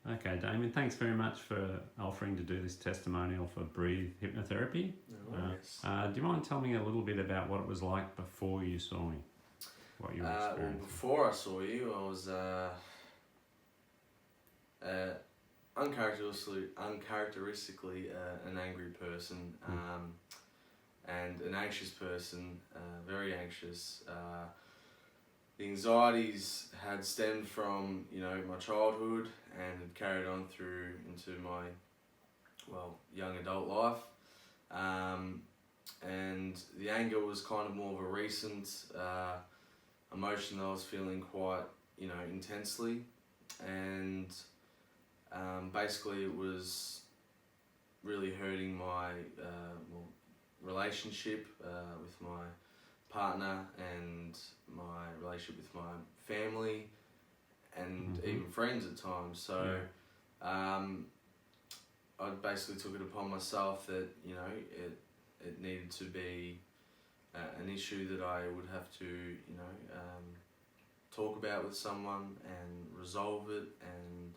Okay, Damien, thanks very much for offering to do this testimonial for Breathe Hypnotherapy. No worries. Do you mind telling me a little bit about what it was like before you saw me? What you were Well, experiencing? before I saw you, I was uncharacteristically an angry person and an anxious person, very anxious. The anxieties had stemmed from my childhood and had carried on through into my young adult life, and the anger was kind of more of a recent emotion that I was feeling quite intensely, and basically it was really hurting my relationship with my partner and my relationship with my family and even friends at times. So I basically took it upon myself that it needed to be an issue that I would have to talk about with someone and resolve it, and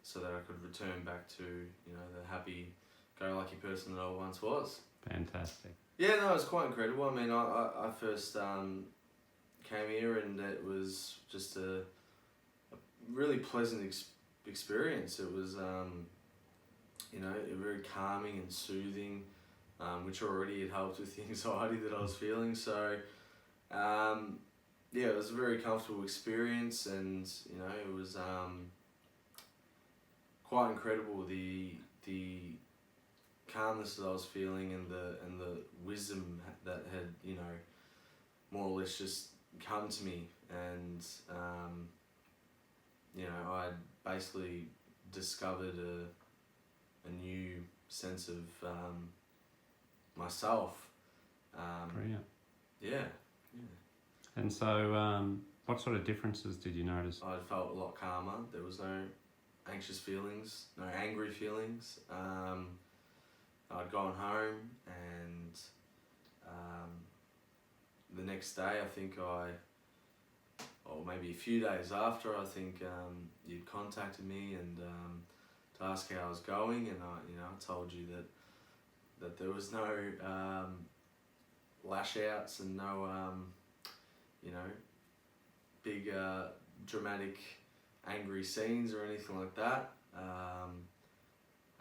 so that I could return back to the happy-go-lucky person that I once was. Fantastic. Yeah, no, it was quite incredible. I mean, I first came here and it was just a really pleasant experience. It was, very calming and soothing, which already had helped with the anxiety that I was feeling. So, it was a very comfortable experience, and it was quite incredible the calmness that I was feeling and the wisdom that had more or less just come to me, and I basically discovered a new sense of myself. Brilliant. Yeah. And so, what sort of differences did you notice? I felt a lot calmer. There was no anxious feelings, no angry feelings. I'd gone home, and the next day, I think or maybe a few days after, I think you'd contacted me and to ask how I was going, and I told you that there was no lash outs and no big dramatic angry scenes or anything like that. I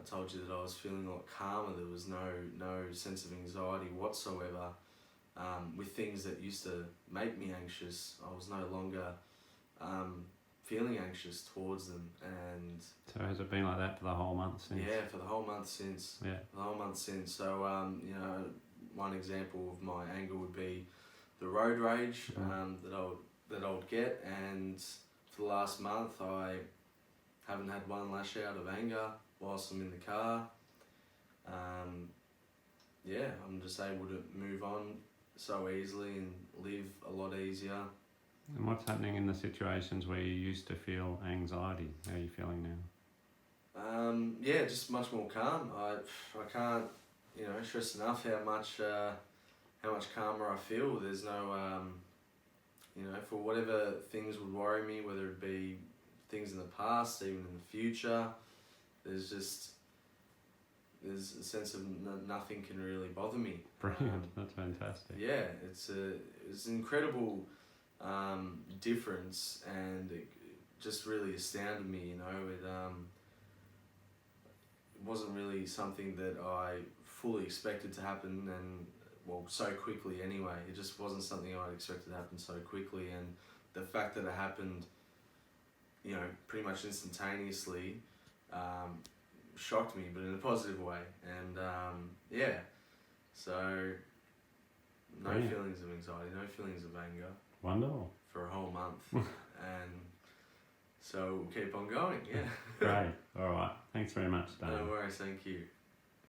told you that I was feeling a lot calmer. There was no sense of anxiety whatsoever with things that used to make me anxious. I was no longer feeling anxious towards them. And So has it been like that for the whole month since? yeah, for the whole month since. Yeah. The whole month since. So one example of my anger would be the road rage that I would get, and for the last month I haven't had one lash out of anger whilst I'm in the car. I'm just able to move on so easily and live a lot easier. And what's happening in the situations where you used to feel anxiety? How are you feeling now? Just much more calm. I can't stress enough how much calmer I feel. There's no for whatever things would worry me, whether it be things in the past, even in the future, there's a sense of nothing can really bother me. Brilliant. That's fantastic. Yeah, it's an incredible difference, and it just really astounded me. It wasn't really something that I fully expected to happen, and so quickly anyway. It just wasn't something I'd expected to happen so quickly, and the fact that it happened pretty much instantaneously shocked me, but in a positive way. And so no Brilliant. feelings of anxiety, no feelings of anger Wonderful. for a whole month. And so we'll keep on going. Yeah. Great. All right. Thanks very much, Dave. No worries, thank you.